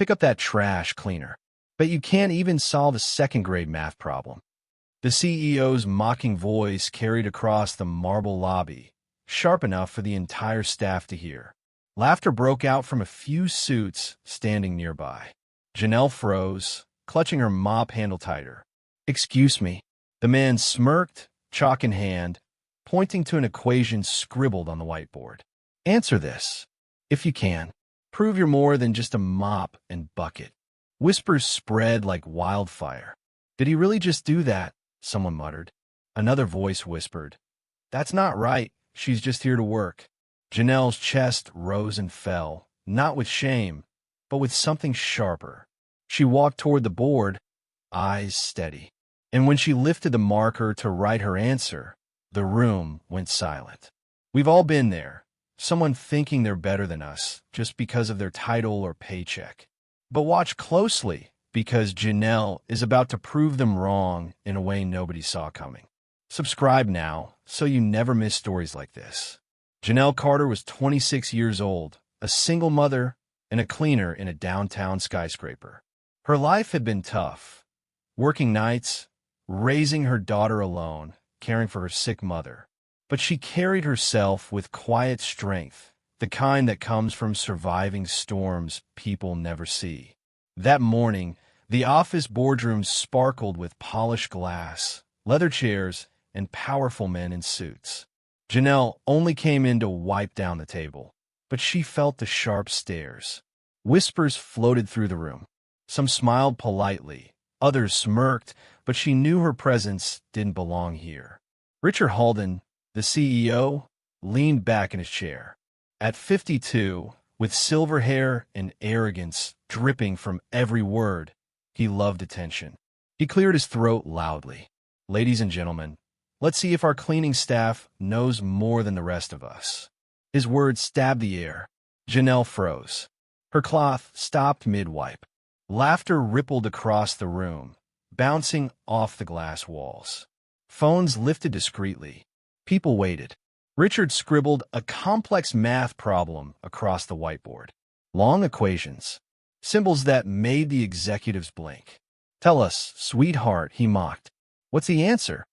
Pick up that trash cleaner. Bet you can't even solve a second-grade math problem. The CEO's mocking voice carried across the marble lobby, sharp enough for the entire staff to hear. Laughter broke out from a few suits standing nearby. Janelle froze, clutching her mop handle tighter. "Excuse me." The man smirked, chalk in hand, pointing to an equation scribbled on the whiteboard. "Answer this, if you can. Prove you're more than just a mop and bucket." Whispers spread like wildfire. "Did he really just do that?" someone muttered. Another voice whispered, "That's not right. She's just here to work." Janelle's chest rose and fell, not with shame, but with something sharper. She walked toward the board, eyes steady. And when she lifted the marker to write her answer, the room went silent. We've all been there. Someone thinking they're better than us just because of their title or paycheck. But watch closely, because Janelle is about to prove them wrong in a way nobody saw coming. Subscribe now so you never miss stories like this. Janelle Carter was 26 years old, a single mother, and a cleaner in a downtown skyscraper. Her life had been tough, working nights, raising her daughter alone, caring for her sick mother. But she carried herself with quiet strength, the kind that comes from surviving storms people never see. That morning, the office boardroom sparkled with polished glass, leather chairs, and powerful men in suits. Janelle only came in to wipe down the table, but she felt the sharp stares. Whispers floated through the room. Some smiled politely, others smirked, but she knew her presence didn't belong here. Richard Halden, the CEO, leaned back in his chair. At 52, with silver hair and arrogance dripping from every word, he loved attention. He cleared his throat loudly. "Ladies and gentlemen, let's see if our cleaning staff knows more than the rest of us." His words stabbed the air. Janelle froze. Her cloth stopped mid-wipe. Laughter rippled across the room, bouncing off the glass walls. Phones lifted discreetly. People waited. Richard scribbled a complex math problem across the whiteboard. Long equations, symbols that made the executives blink. "Tell us, sweetheart," he mocked. "What's the answer?"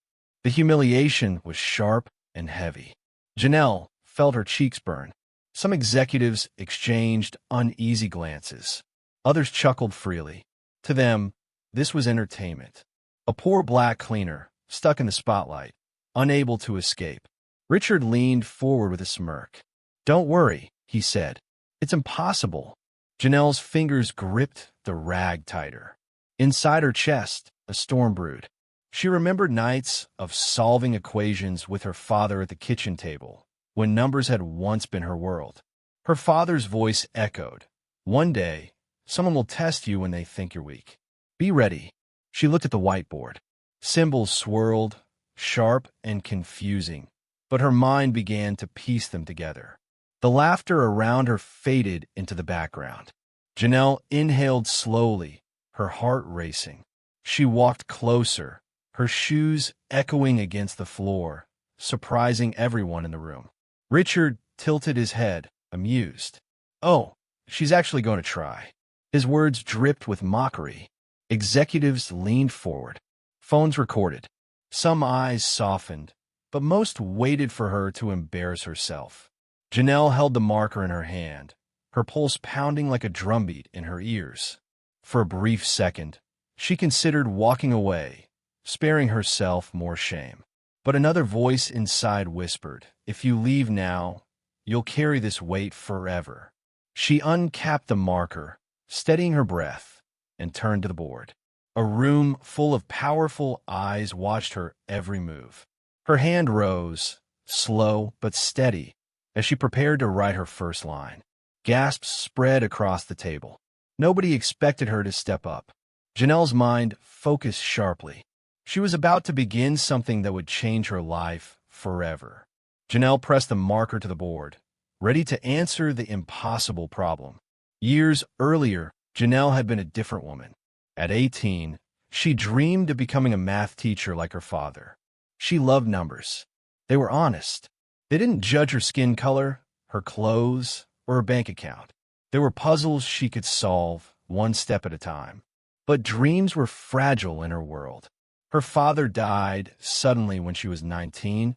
The humiliation was sharp and heavy. Janelle felt her cheeks burn. Some executives exchanged uneasy glances. Others chuckled freely. To them, this was entertainment. A poor black cleaner, stuck in the spotlight, unable to escape. Richard leaned forward with a smirk. "Don't worry," he said. "It's impossible." Janelle's fingers gripped the rag tighter. Inside her chest, a storm brewed. She remembered nights of solving equations with her father at the kitchen table, when numbers had once been her world. Her father's voice echoed. "One day, someone will test you when they think you're weak. Be ready." She looked at the whiteboard. Symbols swirled, sharp and confusing, but her mind began to piece them together. The laughter around her faded into the background. Janelle inhaled slowly, her heart racing. She walked closer, her shoes echoing against the floor, surprising everyone in the room. Richard tilted his head, amused. "Oh, she's actually going to try." His words dripped with mockery. Executives leaned forward. Phones recorded. Some eyes softened, but most waited for her to embarrass herself. Janelle held the marker in her hand, her pulse pounding like a drumbeat in her ears. For a brief second, she considered walking away, sparing herself more shame. But another voice inside whispered, "If you leave now, you'll carry this weight forever." She uncapped the marker, steadying her breath, and turned to the board. A room full of powerful eyes watched her every move. Her hand rose, slow but steady, as she prepared to write her first line. Gasps spread across the table. Nobody expected her to step up. Janelle's mind focused sharply. She was about to begin something that would change her life forever. Janelle pressed the marker to the board, ready to answer the impossible problem. Years earlier, Janelle had been a different woman. At 18, she dreamed of becoming a math teacher like her father. She loved numbers. They were honest. They didn't judge her skin color, her clothes, or her bank account. They were puzzles she could solve, one step at a time. But dreams were fragile in her world. Her father died suddenly when she was 19,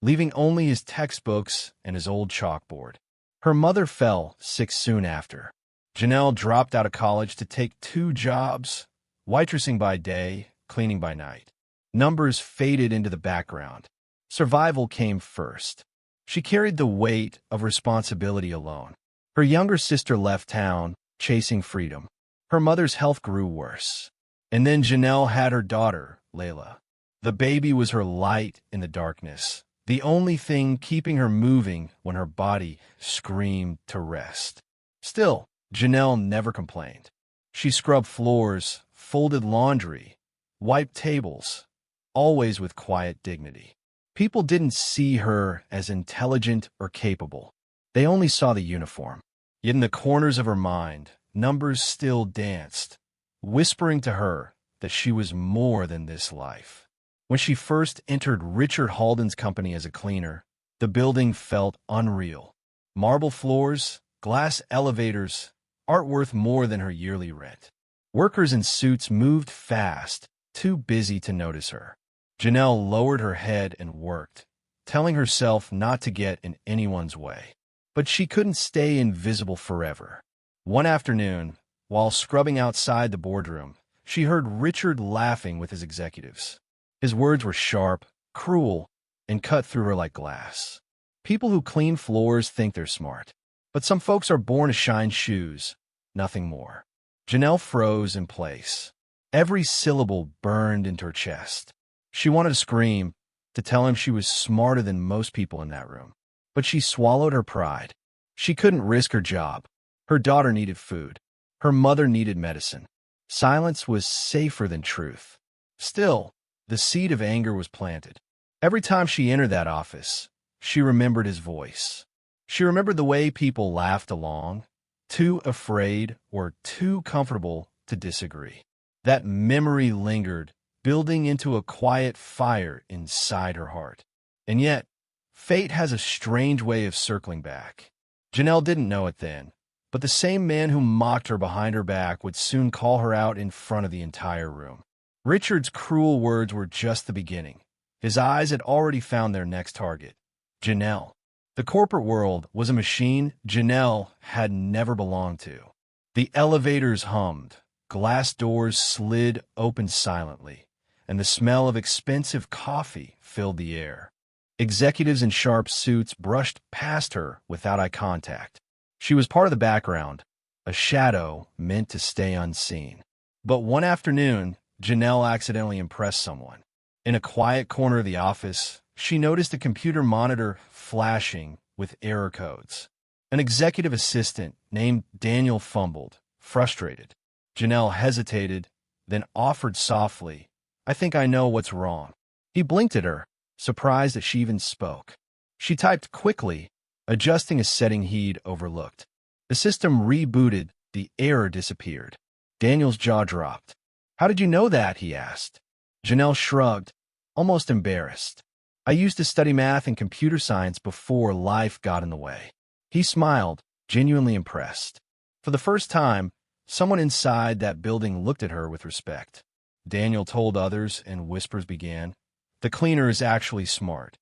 leaving only his textbooks and his old chalkboard. Her mother fell sick soon after. Janelle dropped out of college to take 2 jobs, waitressing by day, cleaning by night. Numbers faded into the background. Survival came first. She carried the weight of responsibility alone. Her younger sister left town, chasing freedom. Her mother's health grew worse. And then Janelle had her daughter, Layla. The baby was her light in the darkness, the only thing keeping her moving when her body screamed to rest. Still, Janelle never complained. She scrubbed floors, folded laundry, wiped tables, always with quiet dignity. People didn't see her as intelligent or capable. They only saw the uniform. Yet in the corners of her mind, numbers still danced, whispering to her that she was more than this life. When she first entered Richard Halden's company as a cleaner, the building felt unreal. Marble floors, glass elevators, art worth more than her yearly rent. Workers in suits moved fast, too busy to notice her. Janelle lowered her head and worked, telling herself not to get in anyone's way. But she couldn't stay invisible forever. One afternoon, while scrubbing outside the boardroom, she heard Richard laughing with his executives. His words were sharp, cruel, and cut through her like glass. People who clean floors think they're smart, but some folks are born to shine shoes, nothing more. Janelle froze in place. Every syllable burned into her chest. She wanted to scream, to tell him she was smarter than most people in that room. But she swallowed her pride. She couldn't risk her job. Her daughter needed food. Her mother needed medicine. Silence was safer than truth. Still, the seed of anger was planted. Every time she entered that office, she remembered his voice. She remembered the way people laughed along, too afraid or too comfortable to disagree. That memory lingered, building into a quiet fire inside her heart. And yet, fate has a strange way of circling back. Janelle didn't know it then, but the same man who mocked her behind her back would soon call her out in front of the entire room. Richard's cruel words were just the beginning. His eyes had already found their next target, Janelle. The corporate world was a machine Janelle had never belonged to. The elevators hummed, glass doors slid open silently, and the smell of expensive coffee filled the air. Executives in sharp suits brushed past her without eye contact. She was part of the background, a shadow meant to stay unseen. But one afternoon, Janelle accidentally impressed someone. In a quiet corner of the office, she noticed a computer monitor flashing with error codes. An executive assistant named Daniel fumbled, frustrated. Janelle hesitated, then offered softly, "I think I know what's wrong." He blinked at her, surprised that she even spoke. She typed quickly, adjusting a setting he'd overlooked. The system rebooted, the error disappeared. Daniel's jaw dropped. "How did you know that?" he asked. Janelle shrugged, almost embarrassed. "I used to study math and computer science before life got in the way." He smiled, genuinely impressed. For the first time, someone inside that building looked at her with respect. Daniel told others, and whispers began. "The cleaner is actually smart."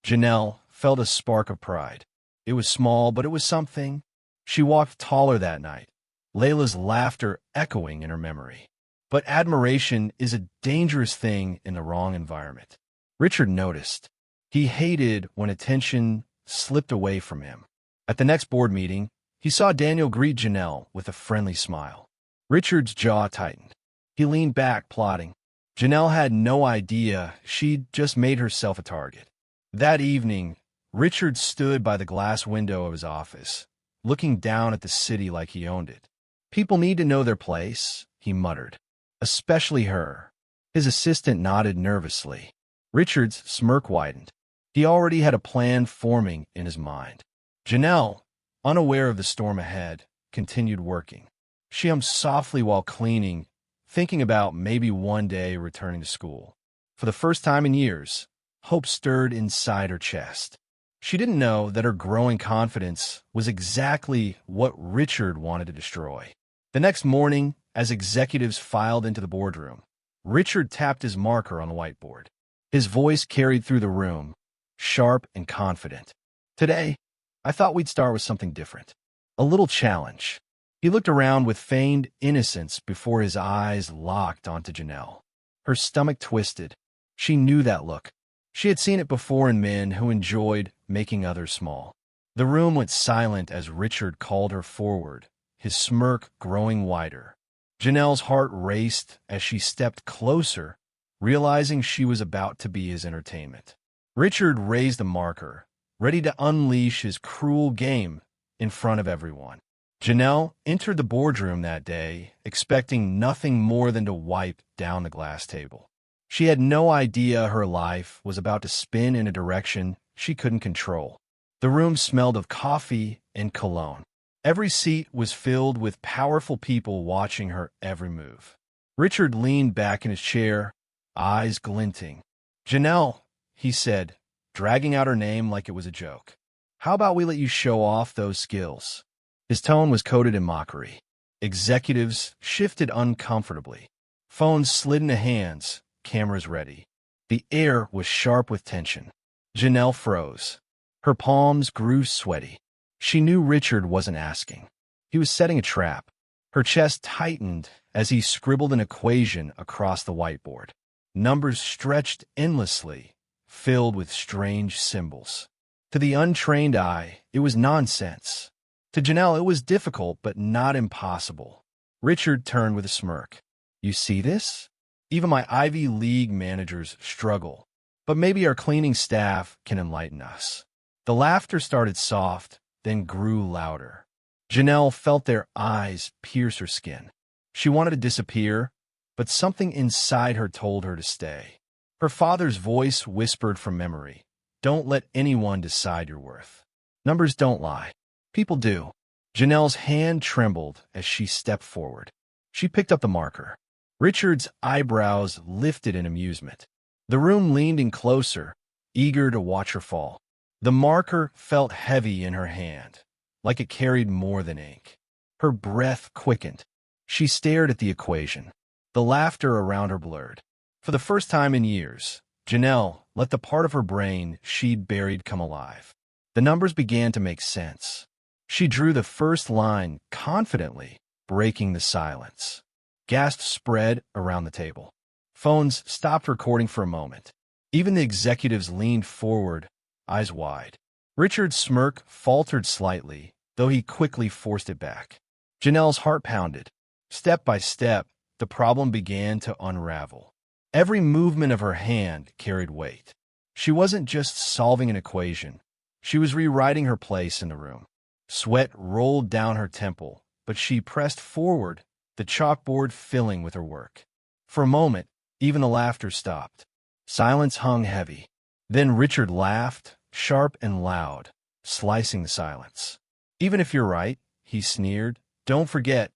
Janelle felt a spark of pride. It was small, but it was something. She walked taller that night, Layla's laughter echoing in her memory. But admiration is a dangerous thing in the wrong environment. Richard noticed. He hated when attention slipped away from him. At the next board meeting, he saw Daniel greet Janelle with a friendly smile. Richard's jaw tightened. He leaned back, plotting. Janelle had no idea she'd just made herself a target. That evening, Richard stood by the glass window of his office, looking down at the city like he owned it. "People need to know their place," he muttered. "Especially her." His assistant nodded nervously. Richard's smirk widened. He already had a plan forming in his mind. Janelle, unaware of the storm ahead, continued working. She hummed softly while cleaning, thinking about maybe one day returning to school. For the first time in years, hope stirred inside her chest. She didn't know that her growing confidence was exactly what Richard wanted to destroy. The next morning, as executives filed into the boardroom, Richard tapped his marker on the whiteboard. His voice carried through the room, sharp and confident. Today, I thought we'd start with something different. A little challenge. He looked around with feigned innocence before his eyes locked onto Janelle. Her stomach twisted. She knew that look. She had seen it before in men who enjoyed making others small. The room went silent as Richard called her forward, his smirk growing wider. Janelle's heart raced as she stepped closer, realizing she was about to be his entertainment. Richard raised the marker, ready to unleash his cruel game in front of everyone. Janelle entered the boardroom that day, expecting nothing more than to wipe down the glass table. She had no idea her life was about to spin in a direction she couldn't control. The room smelled of coffee and cologne. Every seat was filled with powerful people watching her every move. Richard leaned back in his chair, eyes glinting. "Janelle," he said, dragging out her name like it was a joke. "How about we let you show off those skills?" His tone was coated in mockery. Executives shifted uncomfortably. Phones slid into hands, cameras ready. The air was sharp with tension. Janelle froze. Her palms grew sweaty. She knew Richard wasn't asking. He was setting a trap. Her chest tightened as he scribbled an equation across the whiteboard. Numbers stretched endlessly, filled with strange symbols. To the untrained eye, it was nonsense. To Janelle, it was difficult, but not impossible. Richard turned with a smirk. "You see this? Even my Ivy League managers struggle, but maybe our cleaning staff can enlighten us." The laughter started soft, then grew louder. Janelle felt their eyes pierce her skin. She wanted to disappear, but something inside her told her to stay. Her father's voice whispered from memory, "Don't let anyone decide your worth. Numbers don't lie. People do." Janelle's hand trembled as she stepped forward. She picked up the marker. Richard's eyebrows lifted in amusement. The room leaned in closer, eager to watch her fall. The marker felt heavy in her hand, like it carried more than ink. Her breath quickened. She stared at the equation. The laughter around her blurred. For the first time in years, Janelle let the part of her brain she'd buried come alive. The numbers began to make sense. She drew the first line confidently, breaking the silence. Gasps spread around the table. Phones stopped recording for a moment. Even the executives leaned forward, eyes wide. Richard's smirk faltered slightly, though he quickly forced it back. Janelle's heart pounded. Step by step, the problem began to unravel. Every movement of her hand carried weight. She wasn't just solving an equation. She was rewriting her place in the room. Sweat rolled down her temple, but she pressed forward, the chalkboard filling with her work. For a moment, even the laughter stopped. Silence hung heavy. Then Richard laughed, sharp and loud, slicing the silence. "Even if you're right," he sneered, "don't forget,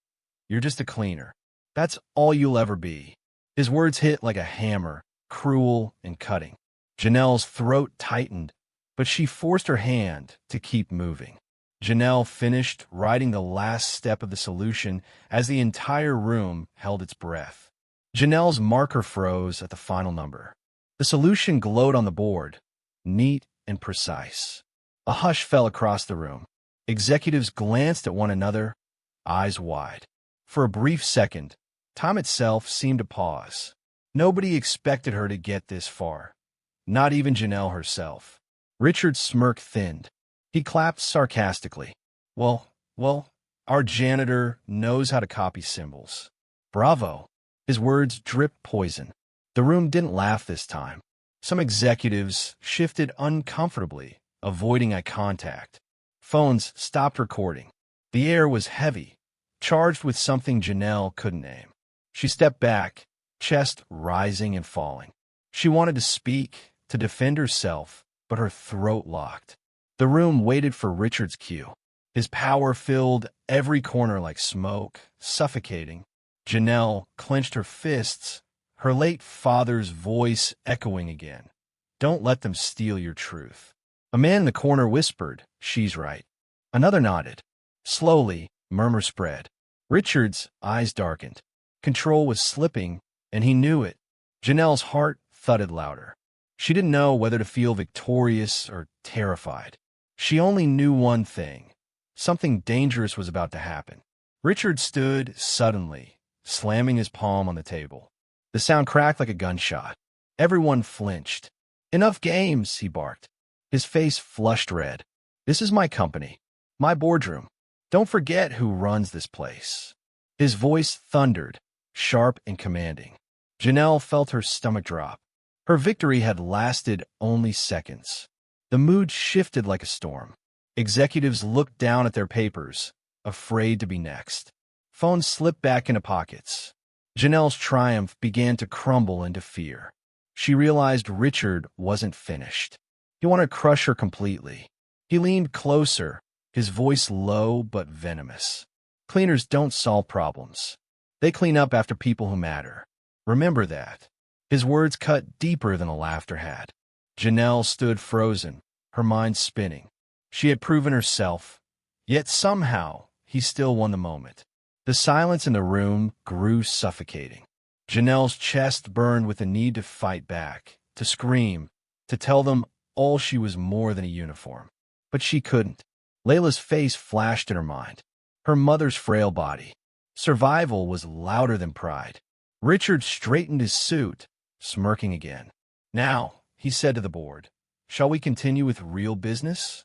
you're just a cleaner. That's all you'll ever be." His words hit like a hammer, cruel and cutting. Janelle's throat tightened, but she forced her hand to keep moving. Janelle finished writing the last step of the solution as the entire room held its breath. Janelle's marker froze at the final number. The solution glowed on the board, neat and precise. A hush fell across the room. Executives glanced at one another, eyes wide. For a brief second, time itself seemed to pause. Nobody expected her to get this far, not even Janelle herself. Richard's smirk thinned. He clapped sarcastically. Well, our janitor knows how to copy symbols. Bravo." His words dripped poison. The room didn't laugh this time. Some executives shifted uncomfortably, avoiding eye contact. Phones stopped recording. The air was heavy, charged with something Janelle couldn't name. She stepped back, chest rising and falling. She wanted to speak, to defend herself, but her throat locked. The room waited for Richard's cue. His power filled every corner like smoke, suffocating. Janelle clenched her fists, her late father's voice echoing again. "Don't let them steal your truth." A man in the corner whispered, "She's right." Another nodded. Slowly, murmurs spread. Richard's eyes darkened. Control was slipping, and he knew it. Janelle's heart thudded louder. She didn't know whether to feel victorious or terrified. She only knew one thing. Something dangerous was about to happen. Richard stood suddenly, slamming his palm on the table. The sound cracked like a gunshot. Everyone flinched. "Enough games," he barked. His face flushed red. "This is my company. My boardroom. Don't forget who runs this place." His voice thundered, sharp and commanding. Janelle felt her stomach drop. Her victory had lasted only seconds. The mood shifted like a storm. Executives looked down at their papers, afraid to be next. Phones slipped back into pockets. Janelle's triumph began to crumble into fear. She realized Richard wasn't finished. He wanted to crush her completely. He leaned closer, his voice low but venomous. "Cleaners don't solve problems. They clean up after people who matter. Remember that." His words cut deeper than the laughter had. Janelle stood frozen, her mind spinning. She had proven herself, yet somehow he still won the moment. The silence in the room grew suffocating. Janelle's chest burned with the need to fight back, to scream, to tell them all she was more than a uniform. But she couldn't. Layla's face flashed in her mind. Her mother's frail body. Survival was louder than pride. Richard straightened his suit, smirking again. "Now," he said to the board, "shall we continue with real business?"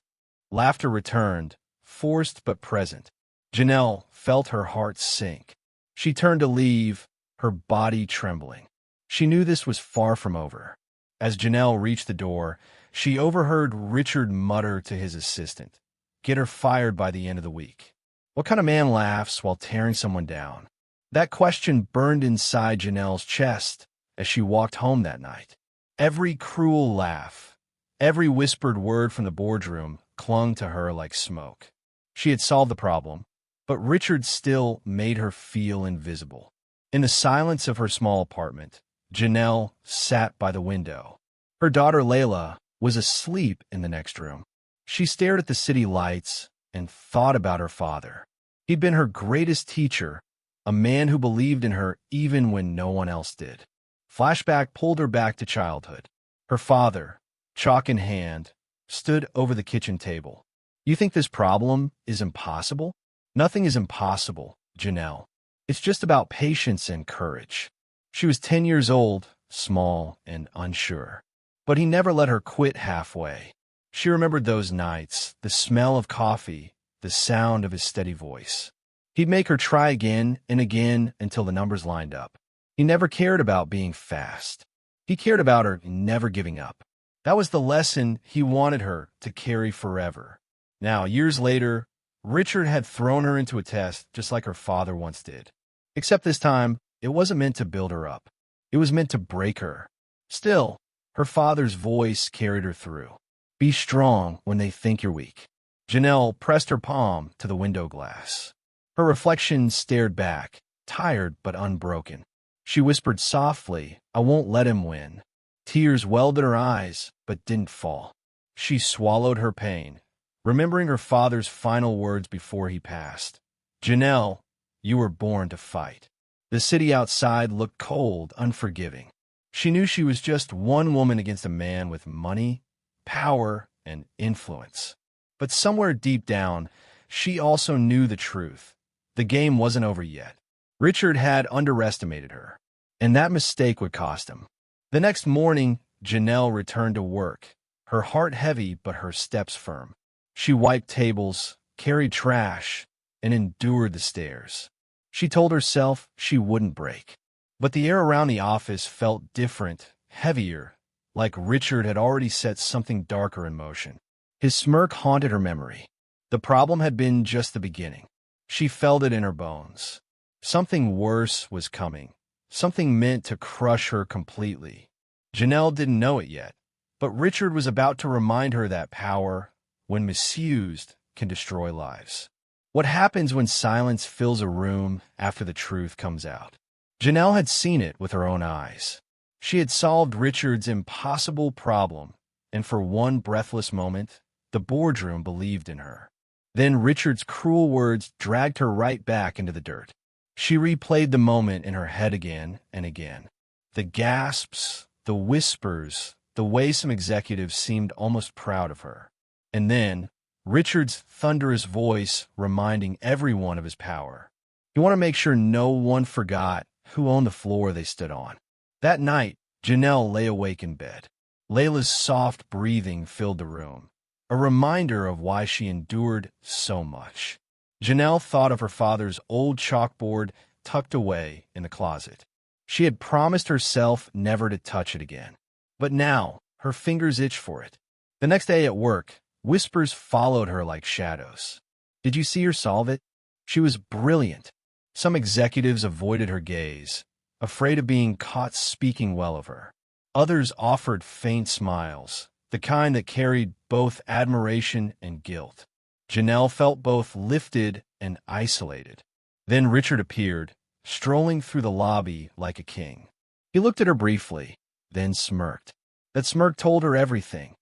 Laughter returned, forced but present. Janelle felt her heart sink. She turned to leave, her body trembling. She knew this was far from over. As Janelle reached the door, she overheard Richard mutter to his assistant, "Get her fired by the end of the week." What kind of man laughs while tearing someone down? That question burned inside Janelle's chest as she walked home that night. Every cruel laugh, every whispered word from the boardroom clung to her like smoke. She had solved the problem, but Richard still made her feel invisible. In the silence of her small apartment, Janelle sat by the window. Her daughter Layla was asleep in the next room. She stared at the city lights and thought about her father. He'd been her greatest teacher, a man who believed in her even when no one else did. Flashback pulled her back to childhood. Her father, chalk in hand, stood over the kitchen table. "You think this problem is impossible?" "Nothing is impossible, Janelle. It's just about patience and courage." She was 10 years old, small and unsure. But he never let her quit halfway. She remembered those nights, the smell of coffee, the sound of his steady voice. He'd make her try again and again until the numbers lined up. He never cared about being fast. He cared about her never giving up. That was the lesson he wanted her to carry forever. Now, years later, Richard had thrown her into a test just like her father once did. Except this time, it wasn't meant to build her up. It was meant to break her. Still, her father's voice carried her through. "Be strong when they think you're weak." Janelle pressed her palm to the window glass. Her reflection stared back, tired but unbroken. She whispered softly, "I won't let him win." Tears welled in her eyes, but didn't fall. She swallowed her pain, remembering her father's final words before he passed. "Janelle, you were born to fight." The city outside looked cold, unforgiving. She knew she was just one woman against a man with money, power, and influence. But somewhere deep down, she also knew the truth. The game wasn't over yet. Richard had underestimated her, and that mistake would cost him. The next morning, Janelle returned to work, her heart heavy but her steps firm. She wiped tables, carried trash, and endured the stares. She told herself she wouldn't break. But the air around the office felt different, heavier, like Richard had already set something darker in motion. His smirk haunted her memory. The problem had been just the beginning. She felt it in her bones. Something worse was coming, something meant to crush her completely. Janelle didn't know it yet, but Richard was about to remind her that power, when misused, can destroy lives. What happens when silence fills a room after the truth comes out? Janelle had seen it with her own eyes. She had solved Richard's impossible problem, and for one breathless moment, the boardroom believed in her. Then Richard's cruel words dragged her right back into the dirt. She replayed the moment in her head again and again. The gasps, the whispers, the way some executives seemed almost proud of her. And then, Richard's thunderous voice reminding everyone of his power. He wanted to make sure no one forgot who owned the floor they stood on. That night, Janelle lay awake in bed. Layla's soft breathing filled the room, a reminder of why she endured so much. Janelle thought of her father's old chalkboard tucked away in the closet. She had promised herself never to touch it again. But now, her fingers itched for it. The next day at work, whispers followed her like shadows. Did you see her solve it? She was brilliant. Some executives avoided her gaze, afraid of being caught speaking well of her. Others offered faint smiles, the kind that carried both admiration and guilt. Janelle felt both lifted and isolated. Then Richard appeared, strolling through the lobby like a king. He looked at her briefly, then smirked. That smirk told her everything.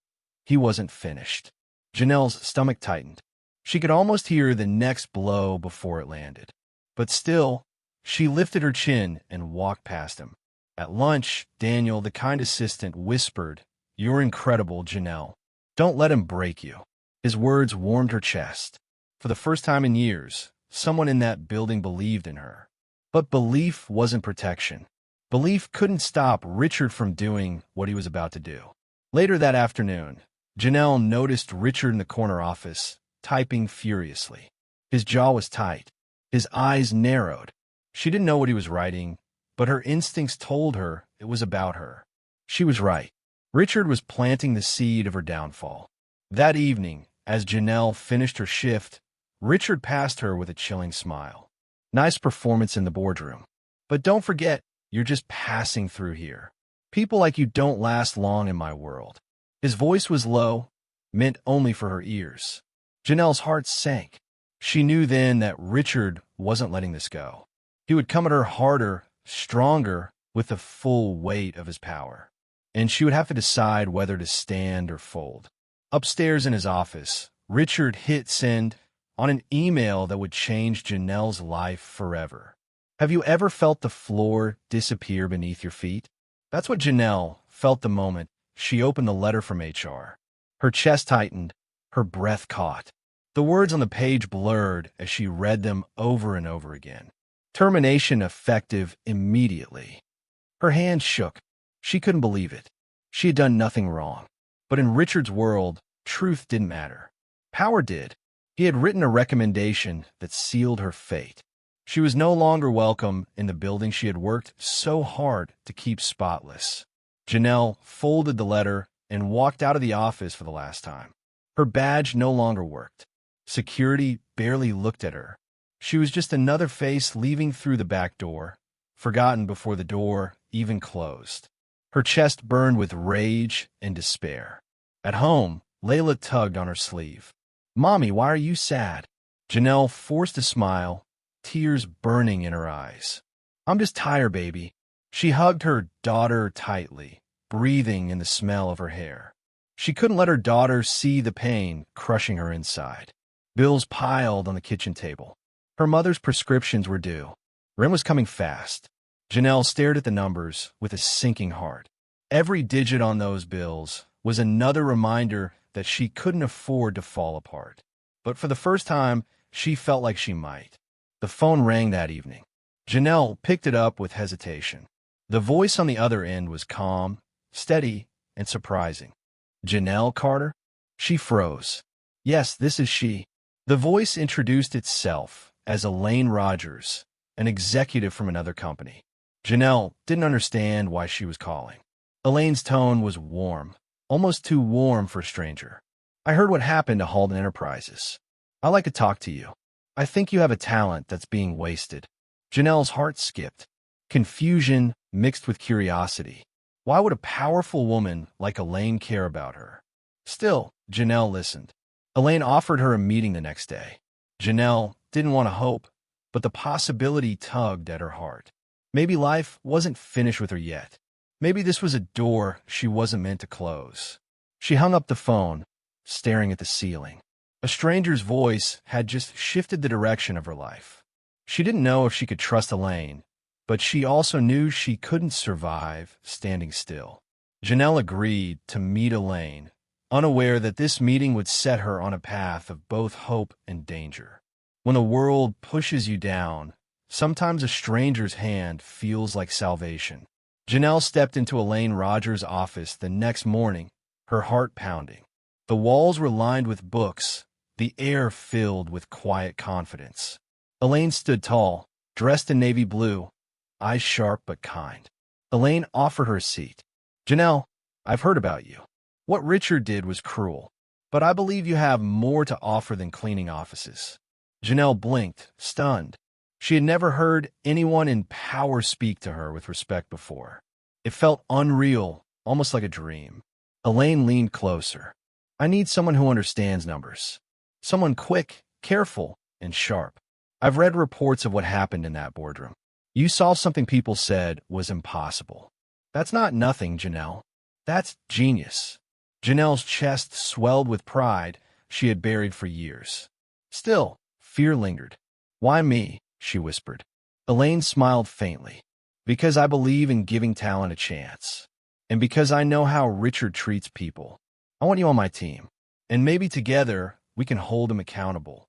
He wasn't finished. Janelle's stomach tightened. She could almost hear the next blow before it landed. But still, she lifted her chin and walked past him. At lunch, Daniel, the kind assistant, whispered, "You're incredible, Janelle. Don't let him break you." His words warmed her chest. For the first time in years, someone in that building believed in her. But belief wasn't protection. Belief couldn't stop Richard from doing what he was about to do. Later that afternoon, Janelle noticed Richard in the corner office, typing furiously. His jaw was tight. His eyes narrowed. She didn't know what he was writing, but her instincts told her it was about her. She was right. Richard was planting the seed of her downfall. That evening, as Janelle finished her shift, Richard passed her with a chilling smile. "Nice performance in the boardroom. But don't forget, you're just passing through here. People like you don't last long in my world." His voice was low, meant only for her ears. Janelle's heart sank. She knew then that Richard wasn't letting this go. He would come at her harder, stronger, with the full weight of his power. And she would have to decide whether to stand or fold. Upstairs in his office, Richard hit send on an email that would change Janelle's life forever. Have you ever felt the floor disappear beneath your feet? That's what Janelle felt the moment she opened the letter from HR. Her chest tightened, her breath caught. The words on the page blurred as she read them over and over again. Termination effective immediately. Her hand shook. She couldn't believe it. She had done nothing wrong. But in Richard's world, truth didn't matter. Power did. He had written a recommendation that sealed her fate. She was no longer welcome in the building she had worked so hard to keep spotless. Janelle folded the letter and walked out of the office for the last time. Her badge no longer worked. Security barely looked at her. She was just another face leaving through the back door, forgotten before the door even closed. Her chest burned with rage and despair. At home, Layla tugged on her sleeve. "Mommy, why are you sad?" Janelle forced a smile, tears burning in her eyes. "I'm just tired, baby." She hugged her daughter tightly, breathing in the smell of her hair. She couldn't let her daughter see the pain crushing her inside. Bills piled on the kitchen table. Her mother's prescriptions were due. Rent was coming fast. Janelle stared at the numbers with a sinking heart. Every digit on those bills was another reminder that she couldn't afford to fall apart. But for the first time, she felt like she might. The phone rang that evening. Janelle picked it up with hesitation. The voice on the other end was calm, steady, and surprising. "Janelle Carter?" She froze. "Yes, this is she." The voice introduced itself as Elaine Rogers, an executive from another company. Janelle didn't understand why she was calling. Elaine's tone was warm, almost too warm for a stranger. "I heard what happened to Halden Enterprises. I'd like to talk to you. I think you have a talent that's being wasted." Janelle's heart skipped. Confusion mixed with curiosity. Why would a powerful woman like Elaine care about her? Still, Janelle listened. Elaine offered her a meeting the next day. Janelle didn't want to hope, but the possibility tugged at her heart. Maybe life wasn't finished with her yet. Maybe this was a door she wasn't meant to close. She hung up the phone, staring at the ceiling. A stranger's voice had just shifted the direction of her life. She didn't know if she could trust Elaine, but she also knew she couldn't survive standing still. Janelle agreed to meet Elaine, unaware that this meeting would set her on a path of both hope and danger. When the world pushes you down, sometimes a stranger's hand feels like salvation. Janelle stepped into Elaine Rogers' office the next morning, her heart pounding. The walls were lined with books, the air filled with quiet confidence. Elaine stood tall, dressed in navy blue, eyes sharp but kind. Elaine offered her a seat. "Janelle, I've heard about you. What Richard did was cruel, but I believe you have more to offer than cleaning offices." Janelle blinked, stunned. She had never heard anyone in power speak to her with respect before. It felt unreal, almost like a dream. Elaine leaned closer. "I need someone who understands numbers. Someone quick, careful, and sharp. I've read reports of what happened in that boardroom. You saw something people said was impossible. That's not nothing, Janelle. That's genius." Janelle's chest swelled with pride she had buried for years. Still, fear lingered. "Why me?" she whispered. Elaine smiled faintly. "Because I believe in giving talent a chance. And because I know how Richard treats people. I want you on my team. And maybe together we can hold him accountable."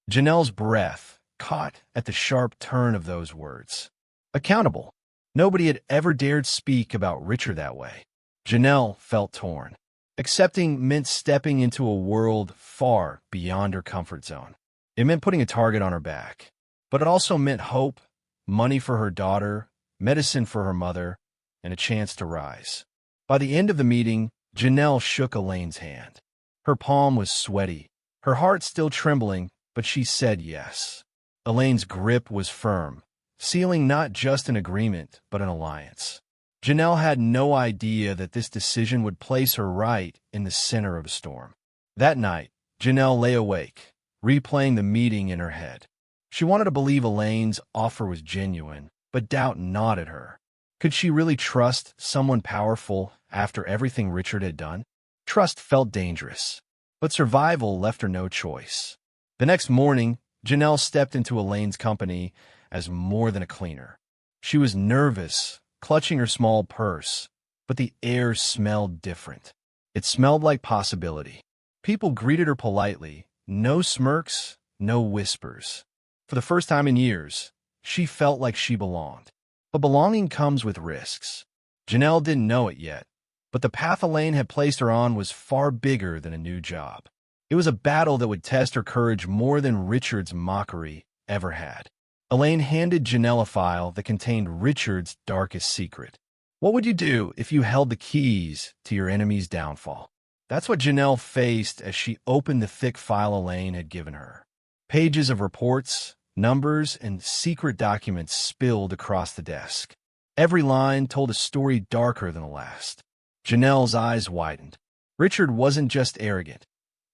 Janelle's breath caught at the sharp turn of those words. Accountable. Nobody had ever dared speak about Richard that way. Janelle felt torn. Accepting meant stepping into a world far beyond her comfort zone. It meant putting a target on her back. But it also meant hope, money for her daughter, medicine for her mother, and a chance to rise. By the end of the meeting, Janelle shook Elaine's hand. Her palm was sweaty, her heart still trembling, but she said yes. Elaine's grip was firm, sealing not just an agreement, but an alliance. Janelle had no idea that this decision would place her right in the center of a storm. That night, Janelle lay awake, replaying the meeting in her head. She wanted to believe Elaine's offer was genuine, but doubt gnawed at her. Could she really trust someone powerful after everything Richard had done? Trust felt dangerous, but survival left her no choice. The next morning, Janelle stepped into Elaine's company as more than a cleaner. She was nervous, clutching her small purse, but the air smelled different. It smelled like possibility. People greeted her politely, no smirks, no whispers. For the first time in years, she felt like she belonged. But belonging comes with risks. Janelle didn't know it yet, but the path Elaine had placed her on was far bigger than a new job. It was a battle that would test her courage more than Richard's mockery ever had. Elaine handed Janelle a file that contained Richard's darkest secret. What would you do if you held the keys to your enemy's downfall? That's what Janelle faced as she opened the thick file Elaine had given her. Pages of reports, numbers, and secret documents spilled across the desk. Every line told a story darker than the last. Janelle's eyes widened. Richard wasn't just arrogant.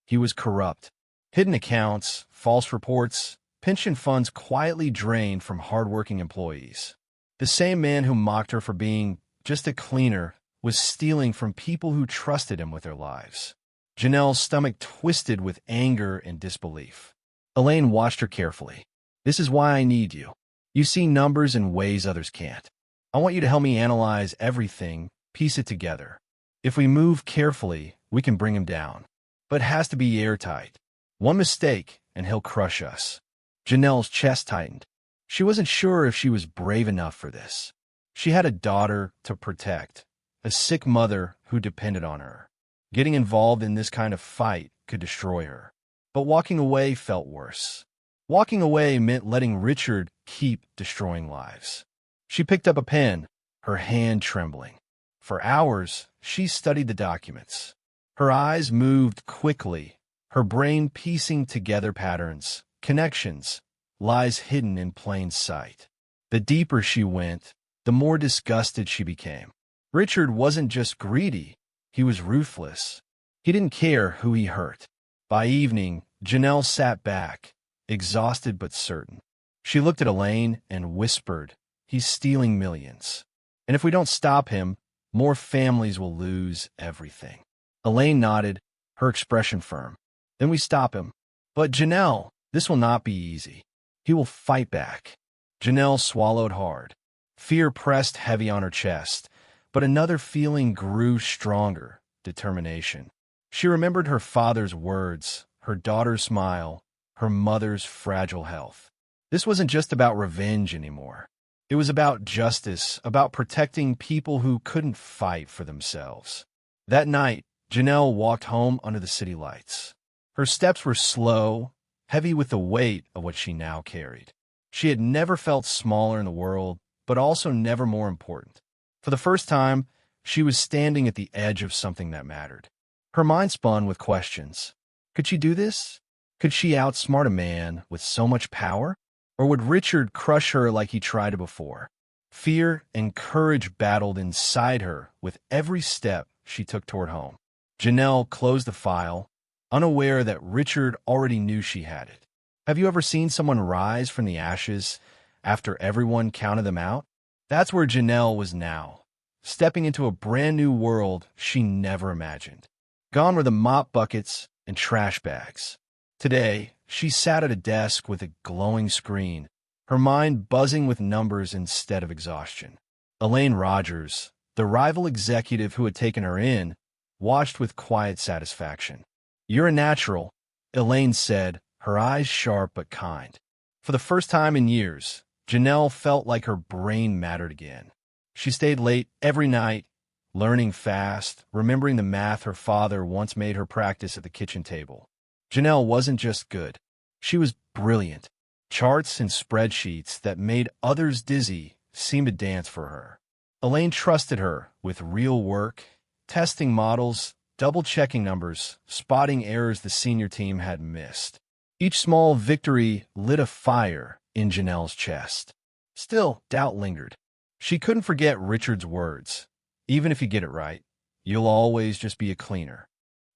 He was corrupt. Hidden accounts, false reports, pension funds quietly drained from hardworking employees. The same man who mocked her for being just a cleaner was stealing from people who trusted him with their lives. Janelle's stomach twisted with anger and disbelief. Elaine watched her carefully. "This is why I need you. You see numbers in ways others can't. I want you to help me analyze everything, piece it together. If we move carefully, we can bring him down. But it has to be airtight. One mistake, and he'll crush us." Janelle's chest tightened. She wasn't sure if she was brave enough for this. She had a daughter to protect, a sick mother who depended on her. Getting involved in this kind of fight could destroy her. But walking away felt worse. Walking away meant letting Richard keep destroying lives. She picked up a pen, her hand trembling. For hours, she studied the documents. Her eyes moved quickly, her brain piecing together patterns, connections, lies hidden in plain sight. The deeper she went, the more disgusted she became. Richard wasn't just greedy, he was ruthless. He didn't care who he hurt. By evening, Janelle sat back, exhausted but certain. She looked at Elaine and whispered, "He's stealing millions. And if we don't stop him, more families will lose everything." Elaine nodded, her expression firm. "Then we stop him. But Janelle, this will not be easy. He He will fight back. Janelle swallowed hard. Fear pressed heavy on her chest, but another feeling grew stronger: determination. She remembered her father's words, her daughter's smile, her mother's fragile health. This wasn't just about revenge anymore. It was about justice, about protecting people who couldn't fight for themselves. That night, Janelle walked home under the city lights. Her steps were slow, heavy with the weight of what she now carried. She had never felt smaller in the world, but also never more important. For the first time, she was standing at the edge of something that mattered. Her mind spun with questions. Could she do this? Could she outsmart a man with so much power? Or would Richard crush her like he tried before? Fear and courage battled inside her with every step she took toward home. Janelle closed the file, unaware that Richard already knew she had it. Have you ever seen someone rise from the ashes after everyone counted them out? That's where Janelle was now, stepping into a brand new world she never imagined. Gone were the mop buckets and trash bags. Today, she sat at a desk with a glowing screen, her mind buzzing with numbers instead of exhaustion. Elaine Rogers, the rival executive who had taken her in, watched with quiet satisfaction. "You're a natural," Elaine said, her eyes sharp but kind. For the first time in years, Janelle felt like her brain mattered again. She stayed late every night, learning fast, remembering the math her father once made her practice at the kitchen table. Janelle wasn't just good. She was brilliant. Charts and spreadsheets that made others dizzy seemed to dance for her. Elaine trusted her with real work, testing models, double-checking numbers, spotting errors the senior team had missed. Each small victory lit a fire in Janelle's chest. Still, doubt lingered. She couldn't forget Richard's words. Even if you get it right, you'll always just be a cleaner.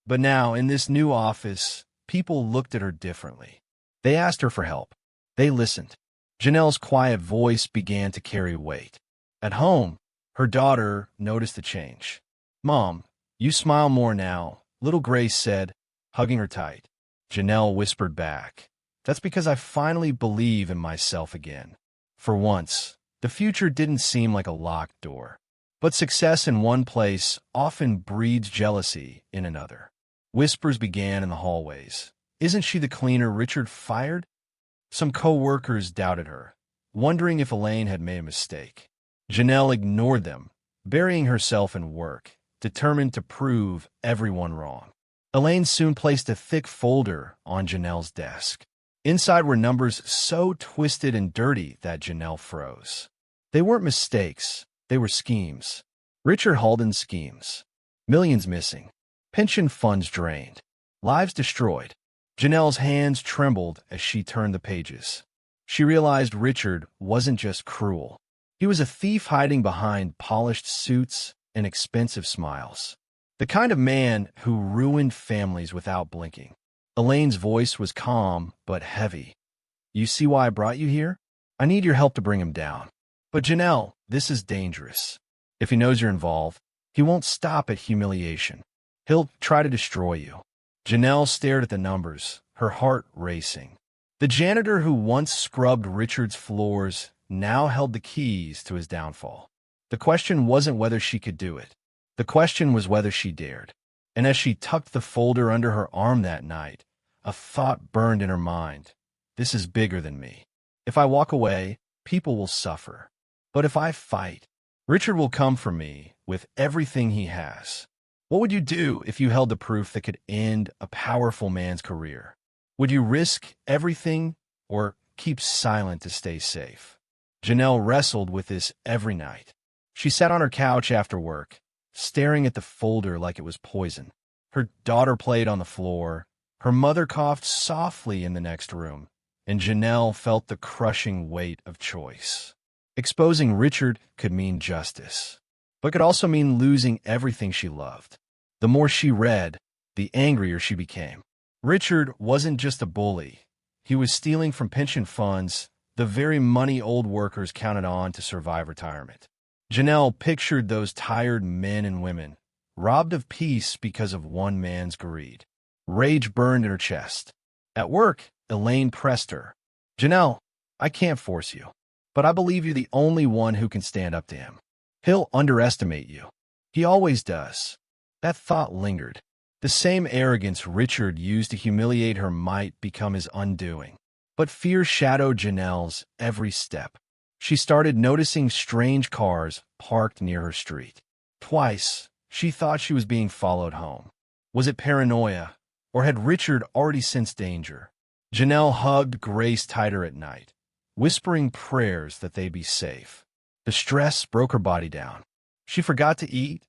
But now, in this new office, people looked at her differently. They asked her for help. They listened. Janelle's quiet voice began to carry weight. At home, her daughter noticed the change. "Mom, you smile more now," little Grace said, hugging her tight. Janelle whispered back, "That's because I finally believe in myself again." For once, the future didn't seem like a locked door. But success in one place often breeds jealousy in another. Whispers began in the hallways. "Isn't she the cleaner Richard fired?" Some co-workers doubted her, wondering if Elaine had made a mistake. Janelle ignored them, burying herself in work, determined to prove everyone wrong. Elaine soon placed a thick folder on Janelle's desk. Inside were numbers so twisted and dirty that Janelle froze. They weren't mistakes, they were schemes. Richard Halden's schemes. Millions missing. Pension funds drained. Lives destroyed. Janelle's hands trembled as she turned the pages. She realized Richard wasn't just cruel. He was a thief hiding behind polished suits and expensive smiles. The kind of man who ruined families without blinking. Elaine's voice was calm but heavy. "You see why I brought you here? I need your help to bring him down. But Janelle, this is dangerous. If he knows you're involved, he won't stop at humiliation. He'll try to destroy you." Janelle stared at the numbers, her heart racing. The janitor who once scrubbed Richard's floors now held the keys to his downfall. The question wasn't whether she could do it. The question was whether she dared. And as she tucked the folder under her arm that night, a thought burned in her mind. This is bigger than me. If I walk away, people will suffer. But if I fight, Richard will come for me with everything he has. What would you do if you held the proof that could end a powerful man's career? Would you risk everything or keep silent to stay safe? Janelle wrestled with this every night. She sat on her couch after work, staring at the folder like it was poison. Her daughter played on the floor. Her mother coughed softly in the next room, and Janelle felt the crushing weight of choice. Exposing Richard could mean justice, but could also mean losing everything she loved. The more she read, the angrier she became. Richard wasn't just a bully. He was stealing from pension funds, the very money old workers counted on to survive retirement. Janelle pictured those tired men and women, robbed of peace because of one man's greed. Rage burned in her chest. At work, Elaine pressed her. "Janelle, I can't force you, but I believe you're the only one who can stand up to him. He'll underestimate you. He always does. That thought lingered. The same arrogance Richard used to humiliate her might become his undoing. But fear shadowed Janelle's every step. She started noticing strange cars parked near her street. Twice, she thought she was being followed home. Was it paranoia, or had Richard already sensed danger? Janelle hugged Grace tighter at night, whispering prayers that they'd be safe. The stress broke her body down. She forgot to eat,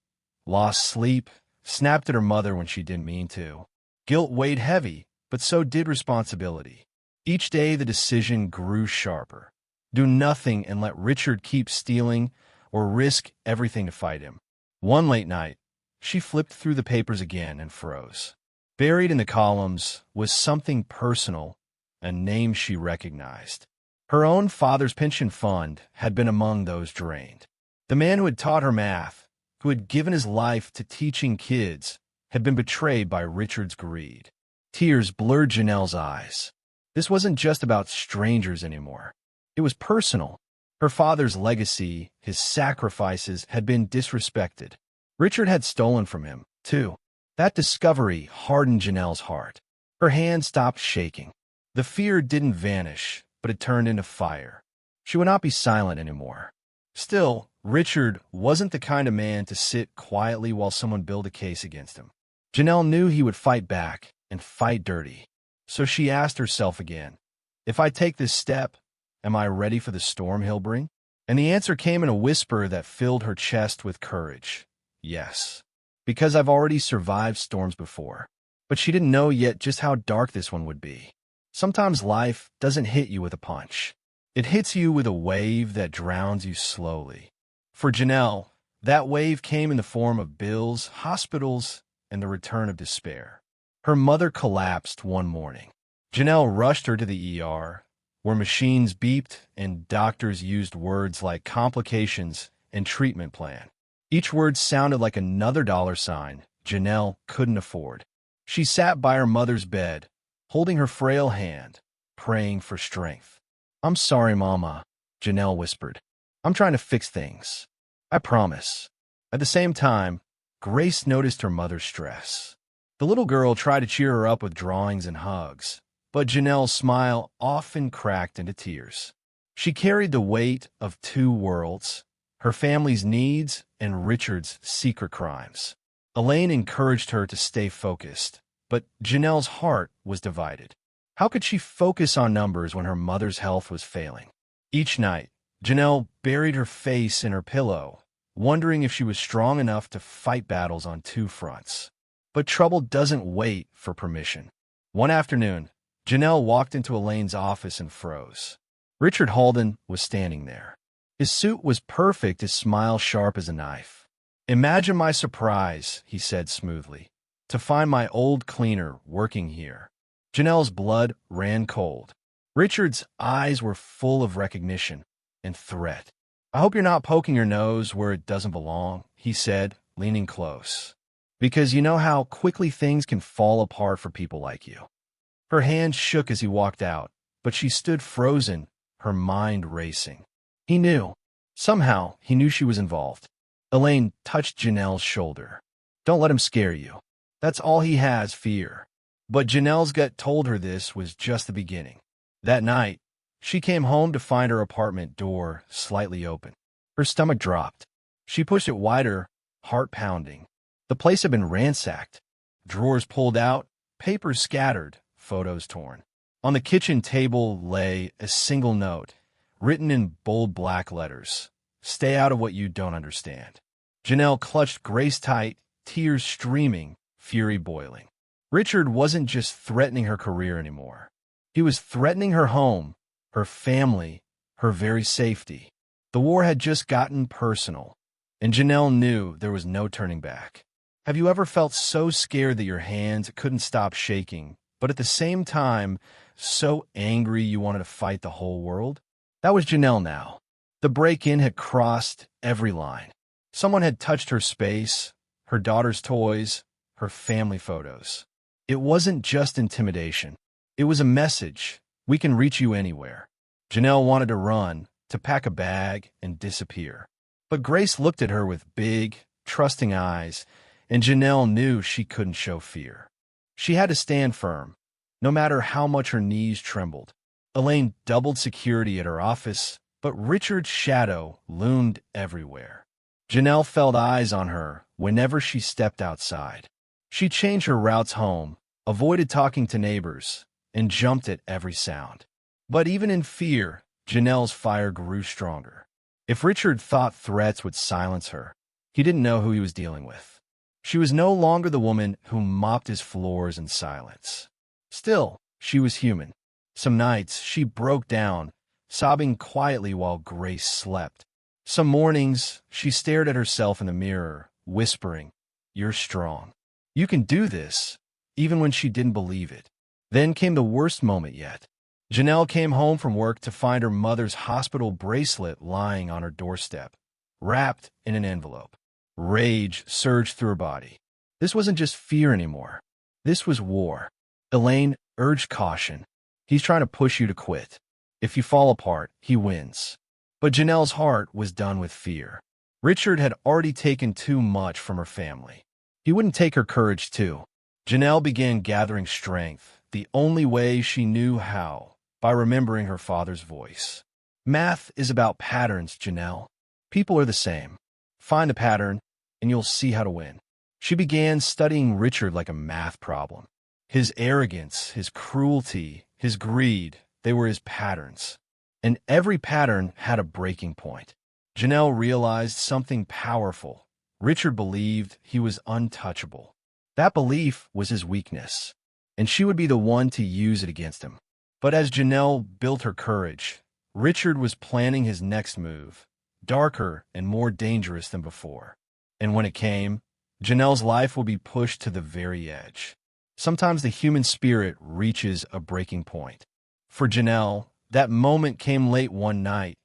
lost sleep, snapped at her mother when she didn't mean to. Guilt weighed heavy, but so did responsibility. Each day the decision grew sharper. Do nothing and let Richard keep stealing, or risk everything to fight him. One late night, she flipped through the papers again and froze. Buried in the columns was something personal, a name she recognized. Her own father's pension fund had been among those drained. The man who had taught her math, who had given his life to teaching kids, had been betrayed by Richard's greed. Tears blurred Janelle's eyes. This wasn't just about strangers anymore. It was personal. Her father's legacy, his sacrifices, had been disrespected. Richard had stolen from him, too. That discovery hardened Janelle's heart. Her hand stopped shaking. The fear didn't vanish, but it turned into fire. She would not be silent anymore. Still, Richard wasn't the kind of man to sit quietly while someone built a case against him. Janelle knew he would fight back, and fight dirty. So she asked herself again, if I take this step, am I ready for the storm he'll bring? And the answer came in a whisper that filled her chest with courage. Yes. Because I've already survived storms before. But she didn't know yet just how dark this one would be. Sometimes life doesn't hit you with a punch. It hits you with a wave that drowns you slowly. For Janelle, that wave came in the form of bills, hospitals, and the return of despair. Her mother collapsed one morning. Janelle rushed her to the ER, where machines beeped and doctors used words like complications and treatment plan. Each word sounded like another dollar sign Janelle couldn't afford. She sat by her mother's bed, holding her frail hand, praying for strength. I'm sorry, Mama, Janelle whispered. I'm trying to fix things. I promise. At the same time, Grace noticed her mother's stress. The little girl tried to cheer her up with drawings and hugs, but Janelle's smile often cracked into tears. She carried the weight of two worlds, her family's needs and Richard's secret crimes. Elaine encouraged her to stay focused, but Janelle's heart was divided. How could she focus on numbers when her mother's health was failing? Each night, Janelle buried her face in her pillow, wondering if she was strong enough to fight battles on two fronts. But trouble doesn't wait for permission. One afternoon, Janelle walked into Elaine's office and froze. Richard Halden was standing there. His suit was perfect, his smile sharp as a knife. Imagine my surprise, he said smoothly, to find my old cleaner working here. Janelle's blood ran cold. Richard's eyes were full of recognition and threat. I hope you're not poking your nose where it doesn't belong, he said, leaning close. Because you know how quickly things can fall apart for people like you. Her hand shook as he walked out, but she stood frozen, her mind racing. He knew. Somehow, he knew she was involved. Elaine touched Janelle's shoulder. Don't let him scare you. That's all he has, fear. But Janelle's gut told her this was just the beginning. That night, she came home to find her apartment door slightly open. Her stomach dropped. She pushed it wider, heart pounding. The place had been ransacked. Drawers pulled out, papers scattered, photos torn. On the kitchen table lay a single note, written in bold black letters. Stay out of what you don't understand. Janelle clutched Grace tight, tears streaming, fury boiling. Richard wasn't just threatening her career anymore. He was threatening her home, her family, her very safety. The war had just gotten personal, and Janelle knew there was no turning back. Have you ever felt so scared that your hands couldn't stop shaking, but at the same time, so angry you wanted to fight the whole world? That was Janelle now. The break-in had crossed every line. Someone had touched her space, her daughter's toys, her family photos. It wasn't just intimidation. It was a message. We can reach you anywhere. Janelle wanted to run, to pack a bag and disappear. But Grace looked at her with big, trusting eyes, and Janelle knew she couldn't show fear. She had to stand firm, no matter how much her knees trembled. Elaine doubled security at her office, but Richard's shadow loomed everywhere. Janelle felt eyes on her whenever she stepped outside. She changed her routes home, avoided talking to neighbors, and jumped at every sound. But even in fear, Janelle's fire grew stronger. If Richard thought threats would silence her, he didn't know who he was dealing with. She was no longer the woman who mopped his floors in silence. Still, she was human. Some nights, she broke down, sobbing quietly while Grace slept. Some mornings, she stared at herself in the mirror, whispering, "You're strong. You can do this," even when she didn't believe it. Then came the worst moment yet. Janelle came home from work to find her mother's hospital bracelet lying on her doorstep, wrapped in an envelope. Rage surged through her body. This wasn't just fear anymore. This was war. Elaine urged caution. He's trying to push you to quit. If you fall apart, he wins. But Janelle's heart was done with fear. Richard had already taken too much from her family. He wouldn't take her courage too. Janelle began gathering strength, the only way she knew how, by remembering her father's voice. Math is about patterns, Janelle. People are the same. Find the pattern, and you'll see how to win. She began studying Richard like a math problem. His arrogance, his cruelty, his greed, they were his patterns. And every pattern had a breaking point. Janelle realized something powerful. Richard believed he was untouchable. That belief was his weakness, and she would be the one to use it against him. But as Janelle built her courage, Richard was planning his next move, darker and more dangerous than before. And when it came, Janelle's life would be pushed to the very edge. Sometimes the human spirit reaches a breaking point. For Janelle, that moment came late one night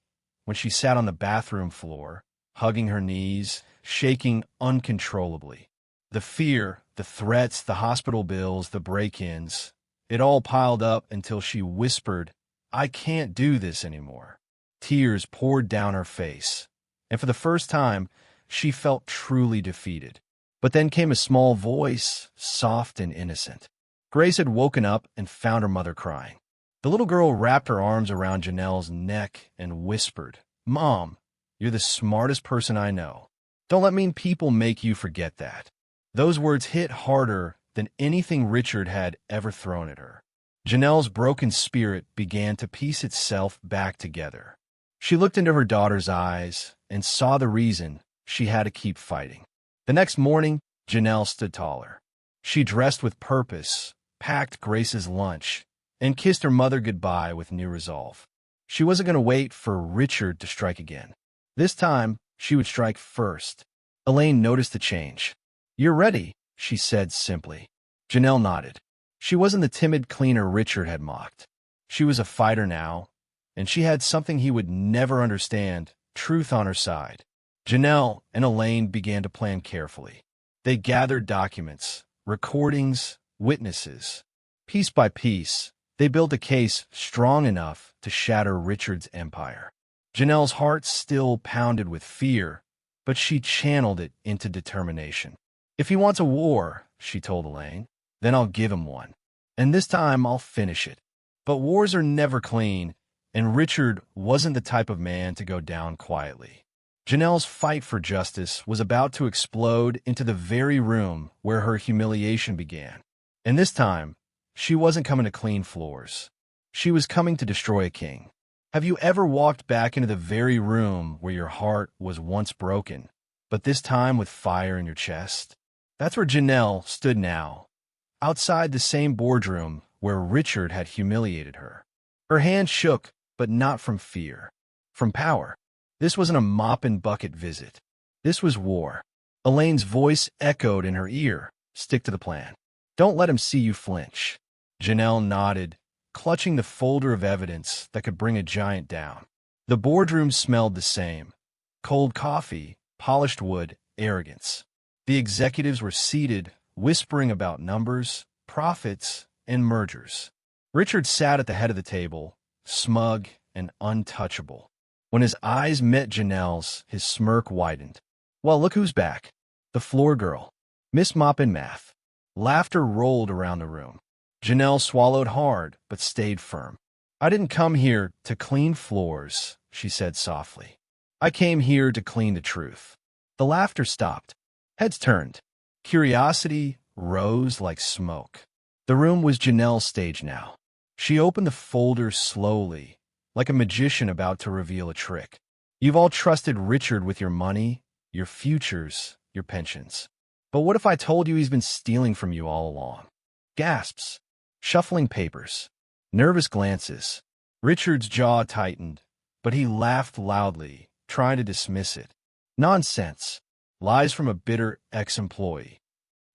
when she sat on the bathroom floor, hugging her knees, shaking uncontrollably. The fear, the threats, the hospital bills, the break-ins, it all piled up until she whispered, "I can't do this anymore." Tears poured down her face, and for the first time, she felt truly defeated. But then came a small voice, soft and innocent. Grace had woken up and found her mother crying. The little girl wrapped her arms around Janelle's neck and whispered, "Mom, you're the smartest person I know. Don't let mean people make you forget that." Those words hit harder than anything Richard had ever thrown at her. Janelle's broken spirit began to piece itself back together. She looked into her daughter's eyes and saw the reason she had to keep fighting. The next morning, Janelle stood taller. She dressed with purpose, packed Grace's lunch, and kissed her mother goodbye with new resolve. She wasn't going to wait for Richard to strike again. This time, she would strike first. Elaine noticed the change. "You're ready," she said simply. Janelle nodded. She wasn't the timid cleaner Richard had mocked. She was a fighter now, and she had something he would never understand, truth on her side. Janelle and Elaine began to plan carefully. They gathered documents, recordings, witnesses. Piece by piece, they built a case strong enough to shatter Richard's empire. Janelle's heart still pounded with fear, but she channeled it into determination. "If he wants a war," she told Elaine, "then I'll give him one. And this time I'll finish it." But wars are never clean, and Richard wasn't the type of man to go down quietly. Janelle's fight for justice was about to explode into the very room where her humiliation began. And this time, she wasn't coming to clean floors. She was coming to destroy a king. Have you ever walked back into the very room where your heart was once broken, but this time with fire in your chest? That's where Janelle stood now, outside the same boardroom where Richard had humiliated her. Her hand shook, but not from fear, from power. This wasn't a mop-and-bucket visit. This was war. Elaine's voice echoed in her ear. "Stick to the plan. Don't let him see you flinch." Janelle nodded, clutching the folder of evidence that could bring a giant down. The boardroom smelled the same. Cold coffee, polished wood, arrogance. The executives were seated, whispering about numbers, profits, and mergers. Richard sat at the head of the table, smug, and untouchable. When his eyes met Janelle's, his smirk widened. Well, look who's back. The floor girl. Miss Mop in Math. Laughter rolled around the room. Janelle swallowed hard, but stayed firm. I didn't come here to clean floors, she said softly. I came here to clean the truth. The laughter stopped. Heads turned. Curiosity rose like smoke. The room was Janelle's stage now. She opened the folder slowly, like a magician about to reveal a trick. You've all trusted Richard with your money, your futures, your pensions. But what if I told you he's been stealing from you all along? Gasps. Shuffling papers. Nervous glances. Richard's jaw tightened, but he laughed loudly, trying to dismiss it. Nonsense. Lies from a bitter ex-employee.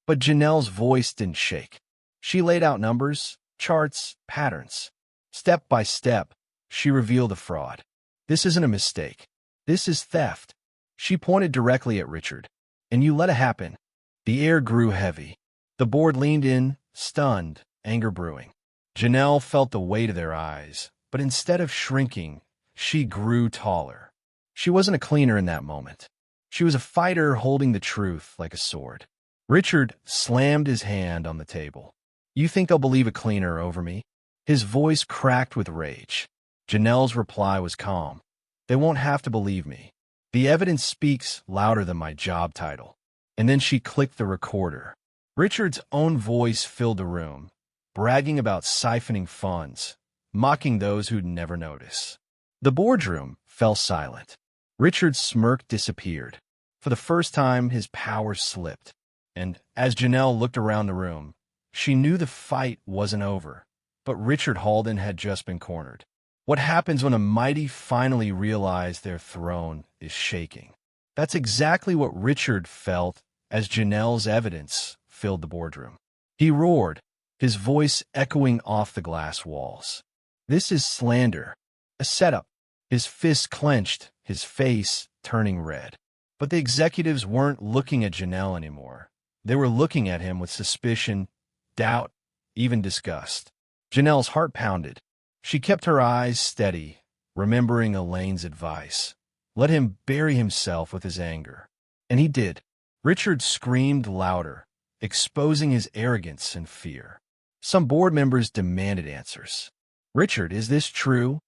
But Janelle's voice didn't shake. She laid out numbers, charts, patterns. Step by step, she revealed the fraud. This isn't a mistake. This is theft. She pointed directly at Richard. And you let it happen. The air grew heavy. The board leaned in, stunned, anger brewing. Janelle felt the weight of their eyes, but instead of shrinking, she grew taller. She wasn't a cleaner in that moment. She was a fighter holding the truth like a sword. Richard slammed his hand on the table. You think they'll believe a cleaner over me? His voice cracked with rage. Janelle's reply was calm. They won't have to believe me. The evidence speaks louder than my job title. And then she clicked the recorder. Richard's own voice filled the room, bragging about siphoning funds, mocking those who'd never notice. The boardroom fell silent. Richard's smirk disappeared. For the first time, his power slipped. And as Janelle looked around the room, she knew the fight wasn't over. But Richard Halden had just been cornered. What happens when a mighty finally realize their throne is shaking? That's exactly what Richard felt as Janelle's evidence filled the boardroom. He roared, his voice echoing off the glass walls. This is slander, a setup. His fists clenched, his face turning red. But the executives weren't looking at Janelle anymore. They were looking at him with suspicion, doubt, even disgust. Janelle's heart pounded. She kept her eyes steady, remembering Elaine's advice. Let him bury himself with his anger. And he did. Richard screamed louder, exposing his arrogance and fear. Some board members demanded answers. Richard, is this true?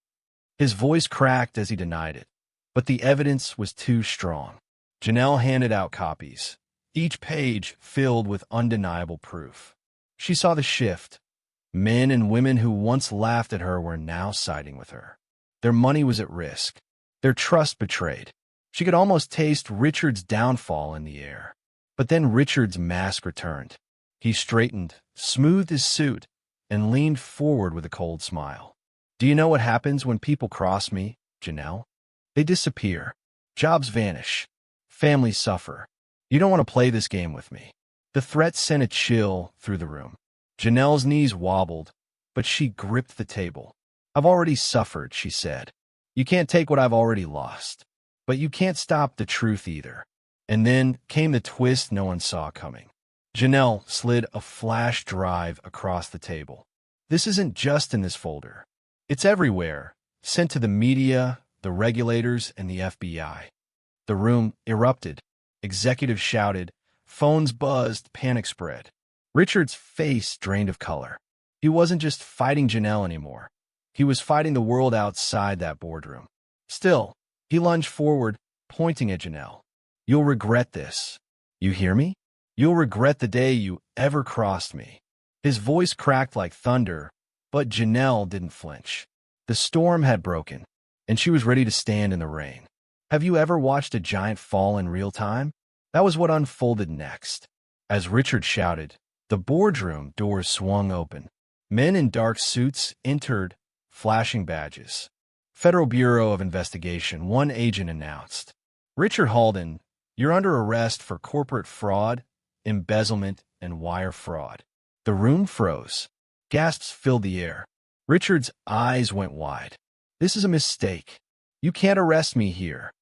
His voice cracked as he denied it, but the evidence was too strong. Janelle handed out copies, each page filled with undeniable proof. She saw the shift. Men and women who once laughed at her were now siding with her. Their money was at risk, their trust betrayed. She could almost taste Richard's downfall in the air. But then Richard's mask returned. He straightened, smoothed his suit, and leaned forward with a cold smile. Do you know what happens when people cross me, Janelle? They disappear. Jobs vanish. Families suffer. You don't want to play this game with me. The threat sent a chill through the room. Janelle's knees wobbled, but she gripped the table. I've already suffered, she said. You can't take what I've already lost. But you can't stop the truth either. And then came the twist no one saw coming. Janelle slid a flash drive across the table. This isn't just in this folder. It's everywhere, sent to the media, the regulators, and the FBI. The room erupted. Executives shouted. Phones buzzed. Panic spread. Richard's face drained of color. He wasn't just fighting Janelle anymore. He was fighting the world outside that boardroom. Still, he lunged forward, pointing at Janelle. You'll regret this. You hear me? You'll regret the day you ever crossed me. His voice cracked like thunder, but Janelle didn't flinch. The storm had broken, and she was ready to stand in the rain. Have you ever watched a giant fall in real time? That was what unfolded next. As Richard shouted, the boardroom doors swung open. Men in dark suits entered, flashing badges. Federal Bureau of Investigation, one agent announced. Richard Halden, you're under arrest for corporate fraud, embezzlement, and wire fraud. The room froze. Gasps filled the air. Richard's eyes went wide. This is a mistake. You can't arrest me here.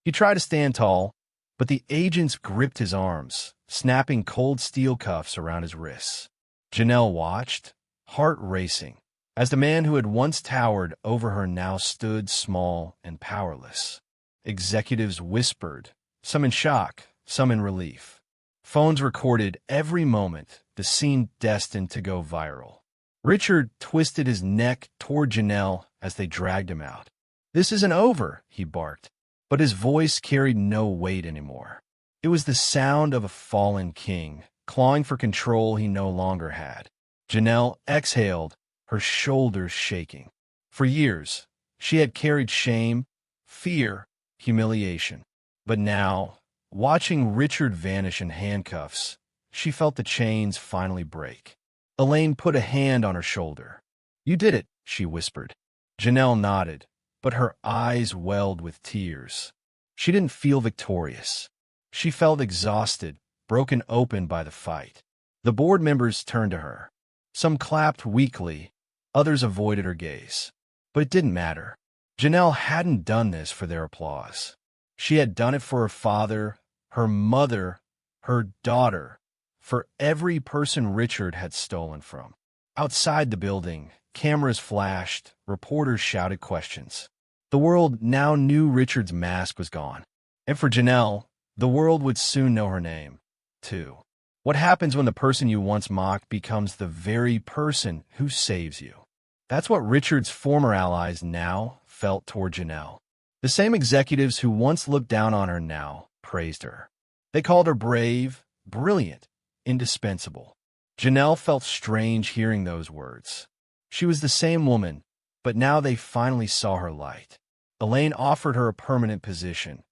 He tried to stand tall, but the agents gripped his arms, snapping cold steel cuffs around his wrists. Janelle watched, heart racing. as the man who had once towered over her now stood small and powerless. Executives whispered, some in shock, some in relief. Phones recorded every moment, the scene destined to go viral. Richard twisted his neck toward Janelle as they dragged him out. "This isn't over," he barked, but his voice carried no weight anymore. It was the sound of a fallen king, clawing for control he no longer had. Janelle exhaled, her shoulders shaking. For years, she had carried shame, fear, humiliation. But now, watching Richard vanish in handcuffs, she felt the chains finally break. Elaine put a hand on her shoulder. "You did it," she whispered. Janelle nodded, but her eyes welled with tears. She didn't feel victorious. She felt exhausted, broken open by the fight. The board members turned to her. Some clapped weakly, others avoided her gaze. But it didn't matter. Janelle hadn't done this for their applause. She had done it for her father, her mother, her daughter, for every person Richard had stolen from. Outside the building, cameras flashed, reporters shouted questions. The world now knew Richard's mask was gone. And for Janelle, the world would soon know her name, too. What happens when the person you once mocked becomes the very person who saves you? That's what Richard's former allies now felt toward Janelle. The same executives who once looked down on her now praised her. They called her brave, brilliant, indispensable. Janelle felt strange hearing those words. She was the same woman, but now they finally saw her light. Elaine offered her a permanent position,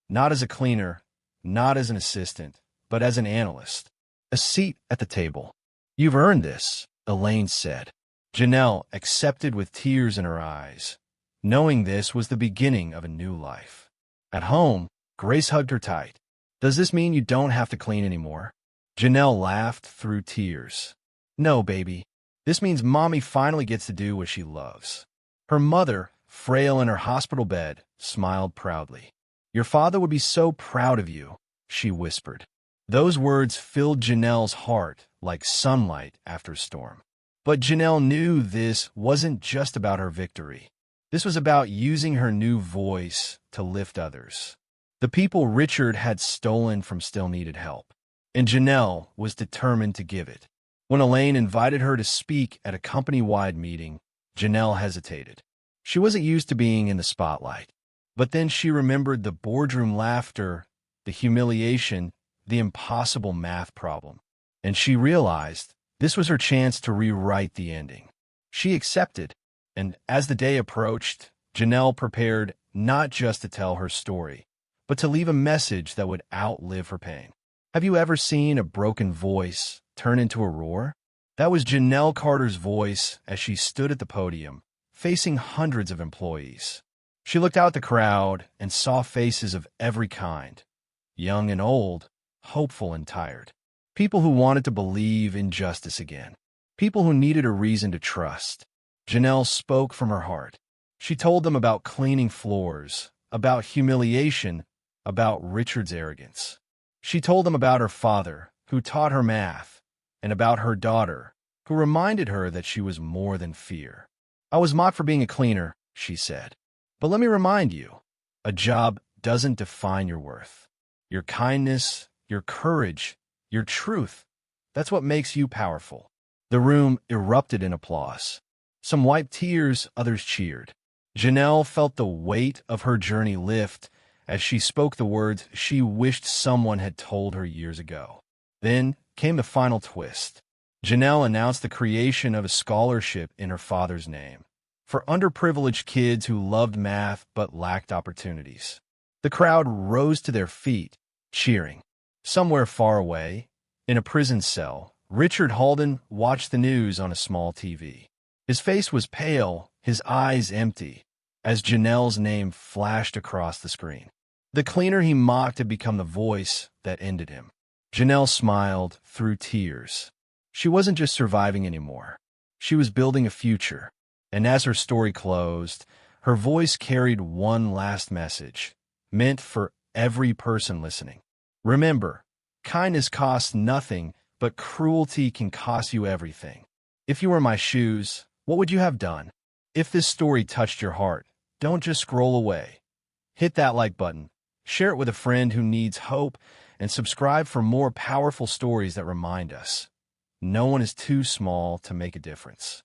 not as a cleaner, not as an assistant, but as an analyst. A seat at the table. "You've earned this," Elaine said. Janelle accepted with tears in her eyes, knowing this was the beginning of a new life. At home, Grace hugged her tight. "Does this mean you don't have to clean anymore?" Janelle laughed through tears. "No, baby. This means Mommy finally gets to do what she loves." Her mother, frail in her hospital bed, smiled proudly. "Your father would be so proud of you," she whispered. Those words filled Janelle's heart like sunlight after a storm. But Janelle knew this wasn't just about her victory. This was about using her new voice to lift others. The people Richard had stolen from still needed help, and Janelle was determined to give it. When Elaine invited her to speak at a company-wide meeting, Janelle hesitated. She wasn't used to being in the spotlight. But then she remembered the boardroom laughter, the humiliation, the impossible math problem. And she realized this was her chance to rewrite the ending. She accepted, and as the day approached, Janelle prepared not just to tell her story, but to leave a message that would outlive her pain. Have you ever seen a broken voice turn into a roar? That was Janelle Carter's voice as she stood at the podium, facing hundreds of employees. She looked out at the crowd and saw faces of every kind, young and old, hopeful and tired. People who wanted to believe in justice again. People who needed a reason to trust. Janelle spoke from her heart. She told them about cleaning floors, about humiliation, about Richard's arrogance. She told them about her father, who taught her math, and about her daughter, who reminded her that she was more than fear. "I was mocked for being a cleaner," she said. "But let me remind you, a job doesn't define your worth. Your kindness, your courage, your truth, that's what makes you powerful." The room erupted in applause. Some wiped tears, others cheered. Janelle felt the weight of her journey lift as she spoke the words she wished someone had told her years ago. Then came the final twist. Janelle announced the creation of a scholarship in her father's name for underprivileged kids who loved math but lacked opportunities. The crowd rose to their feet, cheering. Somewhere far away, in a prison cell, Richard Halden watched the news on a small TV. His face was pale, his eyes empty, as Janelle's name flashed across the screen. The cleaner he mocked had become the voice that ended him. Janelle smiled through tears. She wasn't just surviving anymore. She was building a future. And as her story closed, her voice carried one last message, meant for every person listening. Remember, kindness costs nothing, but cruelty can cost you everything. If you were in my shoes, What would you have done? If this story touched your heart, don't just scroll away. Hit that like button, share it with a friend who needs hope, and subscribe for more powerful stories that remind us no one is too small to make a difference.